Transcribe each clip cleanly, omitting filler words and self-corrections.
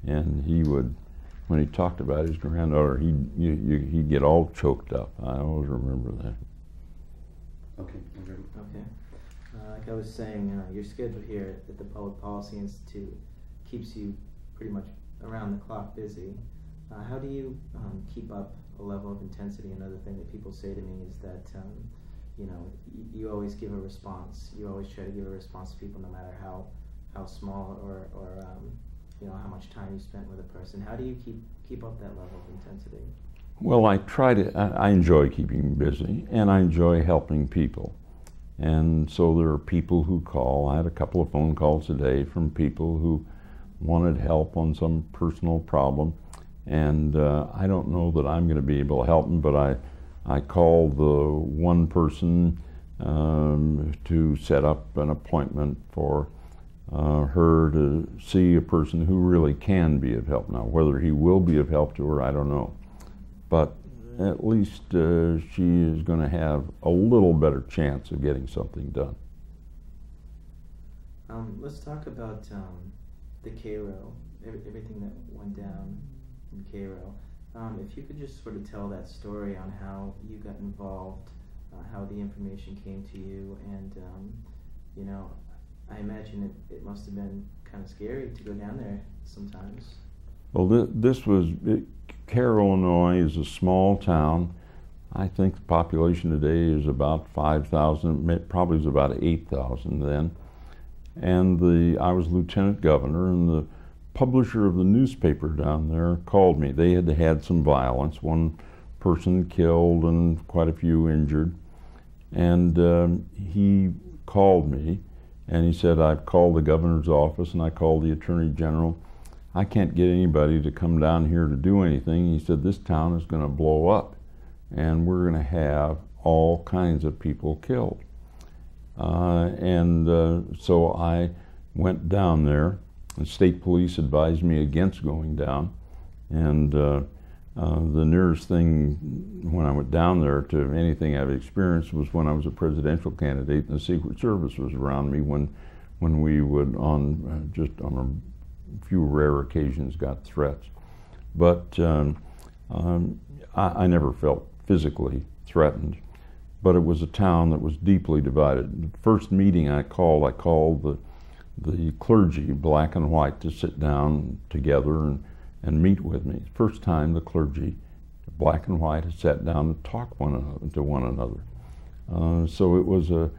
And he would, when he talked about his granddaughter, he'd get all choked up. I always remember that. Okay. Okay. Like I was saying, your schedule here at the Public Policy Institute keeps you pretty much around the clock busy. How do you keep up a level of intensity? Another thing that people say to me is that you know, you always give a response. You always try to give a response to people, no matter how small or you know, how much time you spent with a person. How do you keep up that level of intensity? Well, I enjoy keeping busy, and I enjoy helping people. And so there are people who call. I had a couple of phone calls today from people who wanted help on some personal problem. And I don't know that I'm going to be able to help them, but I called the one person to set up an appointment for her to see a person who really can be of help. Now, whether he will be of help to her, I don't know. But at least she is going to have a little better chance of getting something done. Let's talk about the Cairo, everything that went down in Cairo. If you could just sort of tell that story on how you got involved, how the information came to you, and you know, I imagine it must have been kind of scary to go down there sometimes. Well, Cairo, Illinois is a small town. I think the population today is about 5,000, probably was about 8,000 then. And I was lieutenant governor, and the publisher of the newspaper down there called me. They had had some violence, one person killed and quite a few injured. And he called me and he said, I've called the governor's office and I called the attorney general. I can't get anybody to come down here to do anything. He said, this town is going to blow up and we're going to have all kinds of people killed. So I went down there. The state police advised me against going down, and the nearest thing when I went down there to anything I've experienced was when I was a presidential candidate and the Secret Service was around me when we would, just on a few rare occasions, got threats. But I never felt physically threatened, but it was a town that was deeply divided. The first meeting I called the clergy, black and white, to sit down together and meet with me. First time the clergy, black and white, had sat down and talked to one another. So it was a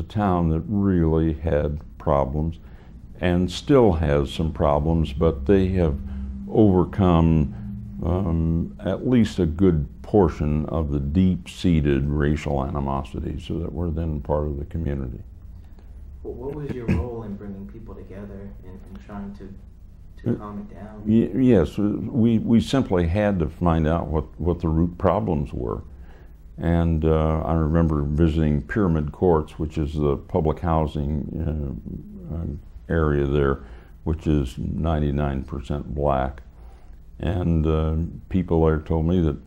town that really had problems and still has some problems, but they have overcome at least a good portion of the deep-seated racial animosities that were then part of the community. What was your role in bringing people together and trying to calm it down? Yes, we simply had to find out what the root problems were. And I remember visiting Pyramid Quartz, which is the public housing area there, which is 99% black. And people there told me that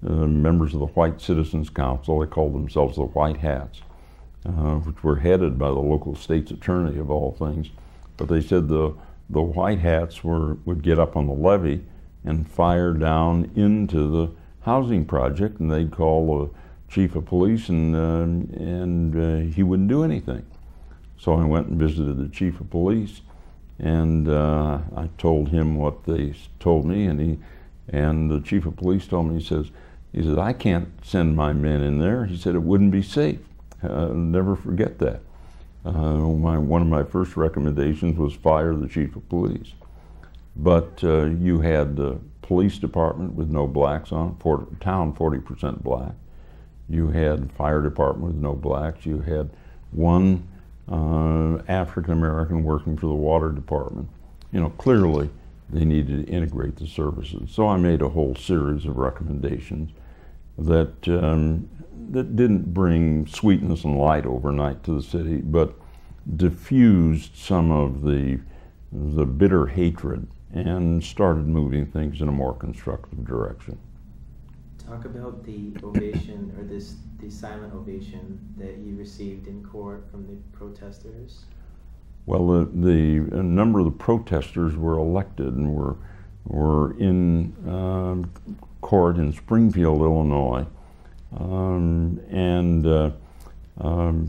members of the White Citizens Council, they called themselves the White Hats, which were headed by the local state's attorney of all things. But they said the White Hats would get up on the levee and fire down into the housing project, and they'd call the chief of police, and he wouldn't do anything. So I went and visited the chief of police, and I told him what they told me, and the chief of police told me, he says, I can't send my men in there. He said it wouldn't be safe. I'll never forget that. One of my first recommendations was fire the chief of police. But you had the police department with no blacks on it, town 40% black. You had fire department with no blacks. You had one African American working for the water department. You know, clearly they needed to integrate the services. So I made a whole series of recommendations that that didn't bring sweetness and light overnight to the city, but diffused some of the bitter hatred and started moving things in a more constructive direction. Talk about the ovation, or the silent ovation that you received in court from the protesters. Well, a number of the protesters were elected and were in court in Springfield, Illinois,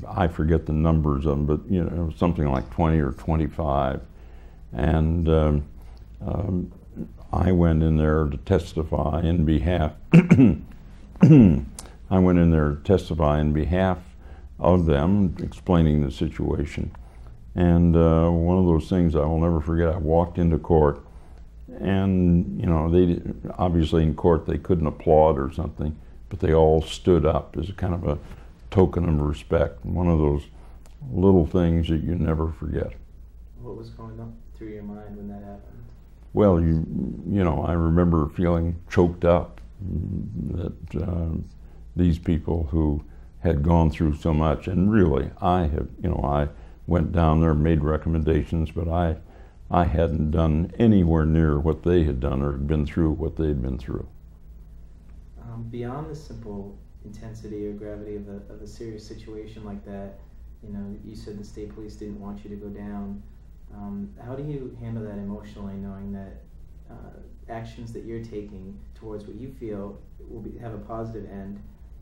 I forget the numbers of them, but you know, it was something like 20 or 25, and I went in there to testify in behalf. I went in there to testify in behalf of them, explaining the situation. And one of those things I will never forget, I walked into court, and you know, they obviously in court they couldn't applaud or something, but they all stood up as a kind of a token of respect. One of those little things that you never forget. What was going on through your mind when that happened? Well, you know, I remember feeling choked up that these people who had gone through so much, and really, I went down there, made recommendations, but I hadn't done anywhere near what they had done or been through what they'd been through. Beyond the simple intensity or gravity of a serious situation like that, you know, you said the state police didn't want you to go down. How do you handle that emotionally, knowing that actions that you're taking towards what you feel will have a positive end,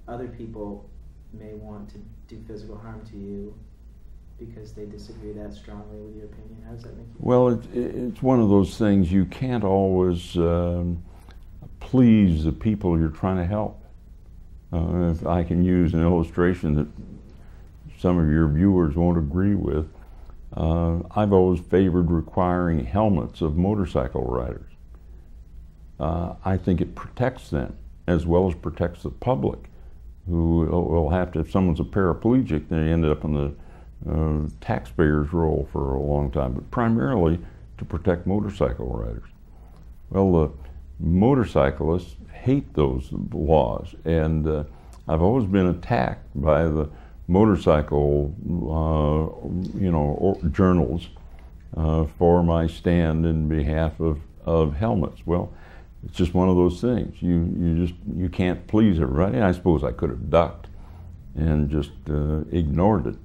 other people may want to do physical harm to you because they disagree that strongly with your opinion? How does that make you feel? Well, it's one of those things, you can't always please the people you're trying to help. If I can use an illustration that some of your viewers won't agree with, I've always favored requiring helmets of motorcycle riders. I think it protects them as well as protects the public, who will have to, if someone's a paraplegic, they end up on the taxpayer's roll for a long time, but primarily to protect motorcycle riders. Well, the motorcyclists hate those laws, and I've always been attacked by the motorcycle journals for my stand in behalf of helmets. Well, it's just one of those things. You can't please everybody. I suppose I could have ducked and just ignored it,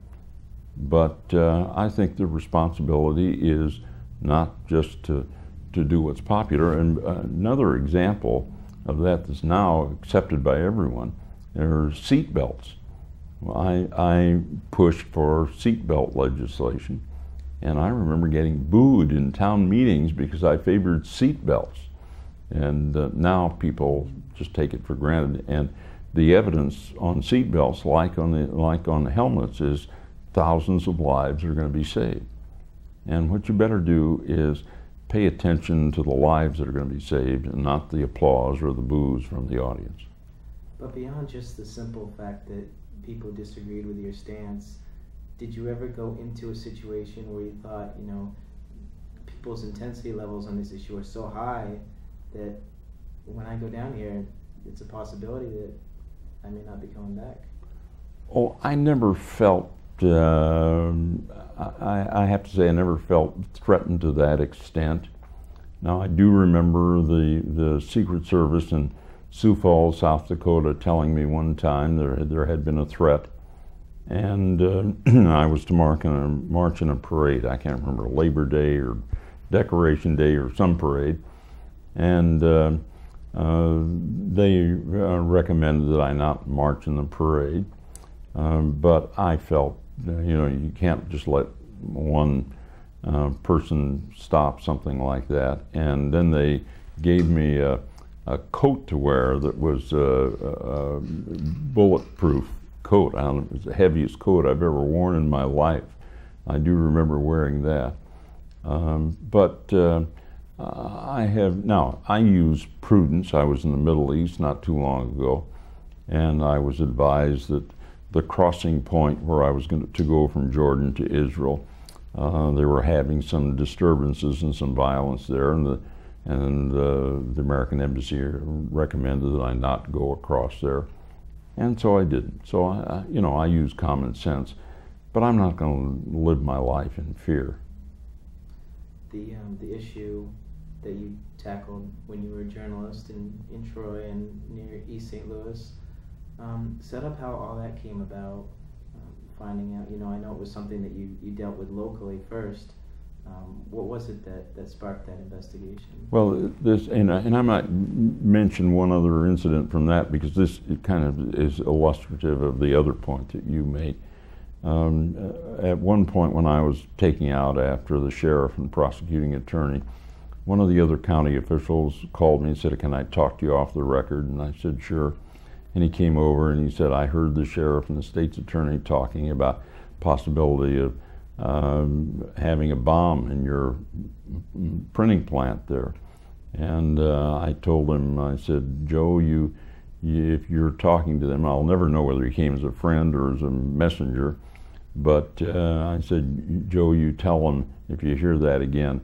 but I think the responsibility is not just to do what's popular. And another example of that that's now accepted by everyone are seat belts. I pushed for seatbelt legislation, and I remember getting booed in town meetings because I favored seat belts. And now people just take it for granted. And the evidence on seat belts, like on the helmets, is thousands of lives are going to be saved. And what you better do is pay attention to the lives that are going to be saved, and not the applause or the boos from the audience. But beyond just the simple fact that people disagreed with your stance, did you ever go into a situation where you thought, you know, people's intensity levels on this issue are so high that when I go down here, it's a possibility that I may not be coming back? Oh, I never felt, I have to say, I never felt threatened to that extent. Now, I do remember the Secret Service in Sioux Falls, South Dakota, telling me one time there had been a threat, and I was to march in a parade. I can't remember, Labor Day or Decoration Day or some parade, and they recommended that I not march in the parade, but I felt, you know, you can't just let one person stop something like that. And then they gave me a coat to wear that was a bulletproof coat. I don't know, it was the heaviest coat I've ever worn in my life. I do remember wearing that. I use prudence. I was in the Middle East not too long ago, and I was advised that the crossing point where I was going to go from Jordan to Israel, they were having some disturbances and some violence there, and the American Embassy recommended that I not go across there, and so I didn't. So I use common sense, but I'm not going to live my life in fear. The issue that you tackled when you were a journalist in Troy and near East St. Louis, set up how all that came about. finding out? I know it was something that you dealt with locally first. What was it that sparked that investigation? Well, and I might mention one other incident from that, because this kind of is illustrative of the other point that you made. At one point when I was taking out after the sheriff and prosecuting attorney, one of the other county officials called me and said, "Can I talk to you off the record?" And I said, "Sure." And he came over and he said, "I heard the sheriff and the state's attorney talking about possibility of having a bomb in your printing plant there." And I told him, I said, "Joe, if you're talking to them," I'll never know whether he came as a friend or as a messenger, but I said, "Joe, you tell them, if you hear that again,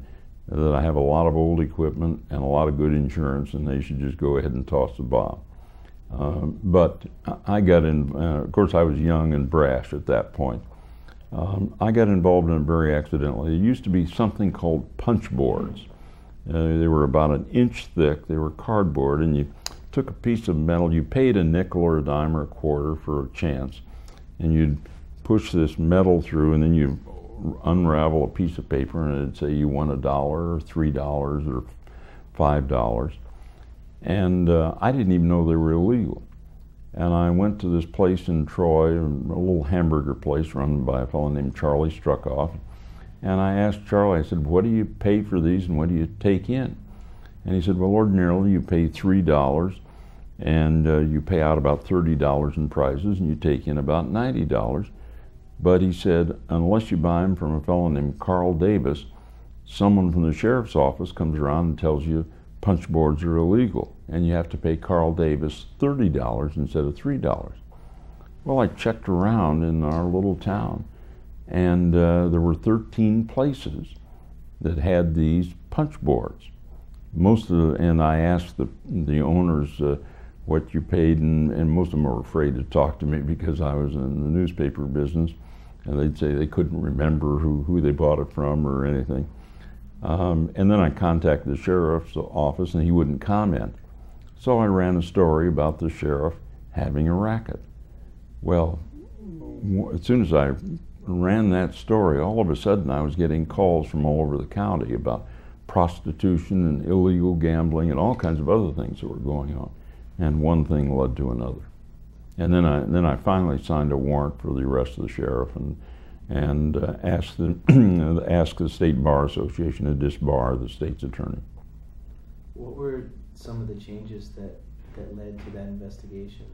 that I have a lot of old equipment and a lot of good insurance, and they should just go ahead and toss the bomb." But I got in, of course I was young and brash at that point. I got involved in it very accidentally. There used to be something called punch boards. They were about an inch thick. They were cardboard, and you took a piece of metal. You paid a nickel or a dime or a quarter for a chance, and you'd push this metal through, and then you unravel a piece of paper, and it'd say you won $1 or $3 or $5. And I didn't even know they were illegal. And I went to this place in Troy, a little hamburger place run by a fellow named Charlie Struckoff. And I asked Charlie, I said, "What do you pay for these and what do you take in?" And he said, "Well, ordinarily you pay $3 and you pay out about $30 in prizes and you take in about $90. But," he said, "unless you buy them from a fellow named Carl Davis, someone from the sheriff's office comes around and tells you punch boards are illegal, and you have to pay Carl Davis $30 instead of $3. Well, I checked around in our little town, and there were 13 places that had these punch boards. And I asked the owners what you paid, and most of them were afraid to talk to me because I was in the newspaper business, and they'd say they couldn't remember who they bought it from or anything. And then I contacted the sheriff's office, and he wouldn't comment. So I ran a story about the sheriff having a racket. Well, as soon as I ran that story, all of a sudden I was getting calls from all over the county about prostitution and illegal gambling and all kinds of other things that were going on. And one thing led to another. And then I finally signed a warrant for the arrest of the sheriff and asked the State Bar Association to disbar the state's attorney. What were some of the changes that led to that investigation?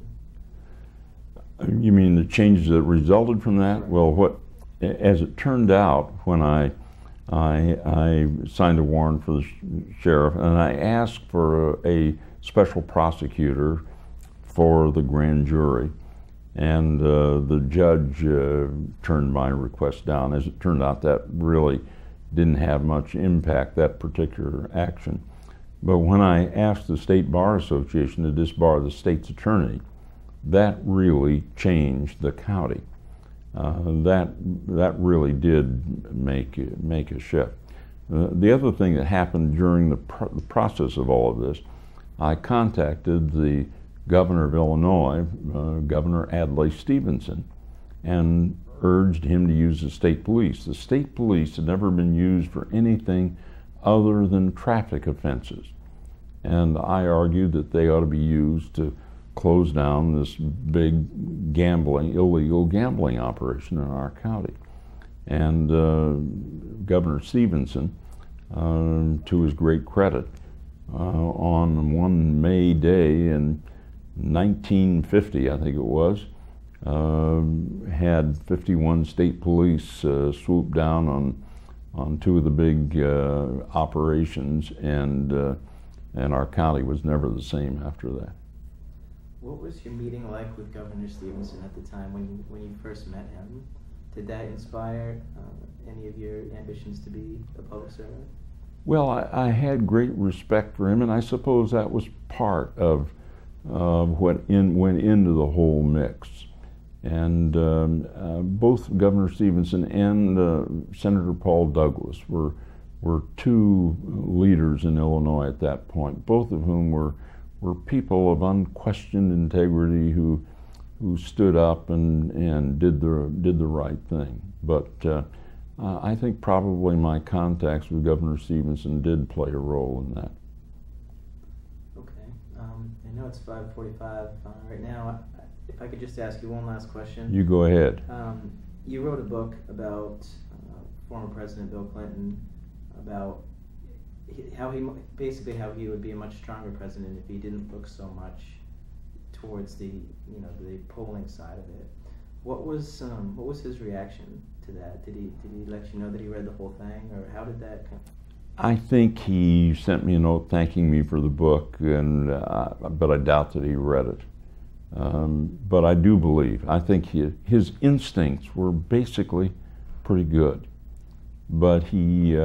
You mean the changes that resulted from that? Right. Well, as it turned out, when I signed a warrant for the sheriff, and I asked for a special prosecutor for the grand jury, and the judge turned my request down. As it turned out, that really didn't have much impact, that particular action. But when I asked the State Bar Association to disbar the state's attorney, that really changed the county. That really did make a shift. The other thing that happened during the process of all of this, I contacted the Governor of Illinois, Governor Stevenson, and urged him to use the state police. The state police had never been used for anything other than traffic offenses. And I argued that they ought to be used to close down this big illegal gambling operation in our county. And Governor Stevenson, to his great credit, on one May day in 1950, I think it was, had 51 state police swoop down on two of the big operations, and our county was never the same after that. What was your meeting like with Governor Stevenson at the time when you first met him? Did that inspire any of your ambitions to be a public servant? Well, I had great respect for him, and I suppose that was part of what went into the whole mix. And both Governor Stevenson and Senator Paul Douglas were two leaders in Illinois at that point, both of whom were people of unquestioned integrity who who stood up and did the right thing. But I think probably my contacts with Governor Stevenson did play a role in that. Okay. I know it's 5:45 right now. If I could just ask you one last question. You go ahead. You wrote a book about former President Bill Clinton, about how he would be a much stronger president if he didn't look so much towards the polling side of it. What was his reaction to that? Did he let you know that he read the whole thing, or how did that come? I think he sent me a note thanking me for the book, and but I doubt that he read it. But I do believe, I think his instincts were basically pretty good, but he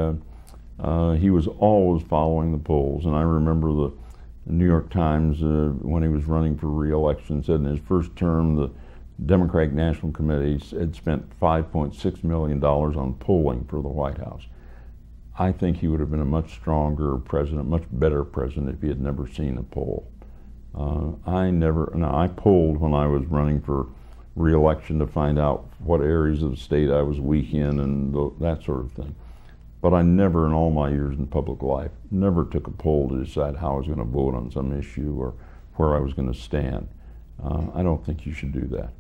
was always following the polls. And I remember the New York Times, when he was running for re-election, said in his first term the Democratic National Committee had spent $5.6 million on polling for the White House. I think he would have been a much stronger president, much better president, if he had never seen a poll. I polled when I was running for re-election to find out what areas of the state I was weak in and that sort of thing. But I never, in all my years in public life, never took a poll to decide how I was going to vote on some issue or where I was going to stand. I don't think you should do that.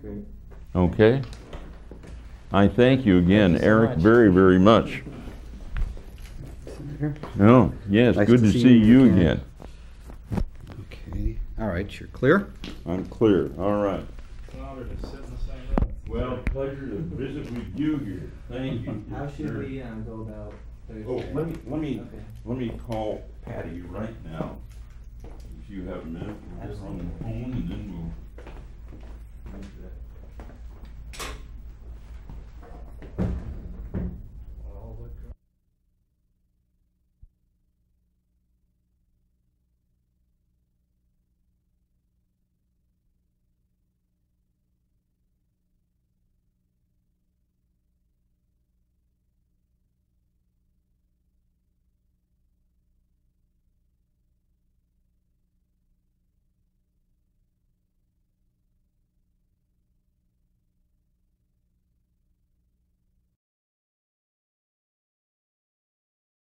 Great. Okay? I thank you again, Thank you so Eric, much. very, very much. Oh, yes, Nice good to see you again. Okay. All right, you're clear? I'm clear. All right. Honor to sit in the same room. Well, pleasure to visit with you here. Thank you. How should we go about Thursday? Oh, Okay. let me call Patty right now. If you have a minute, we'll get her on the phone and then we'll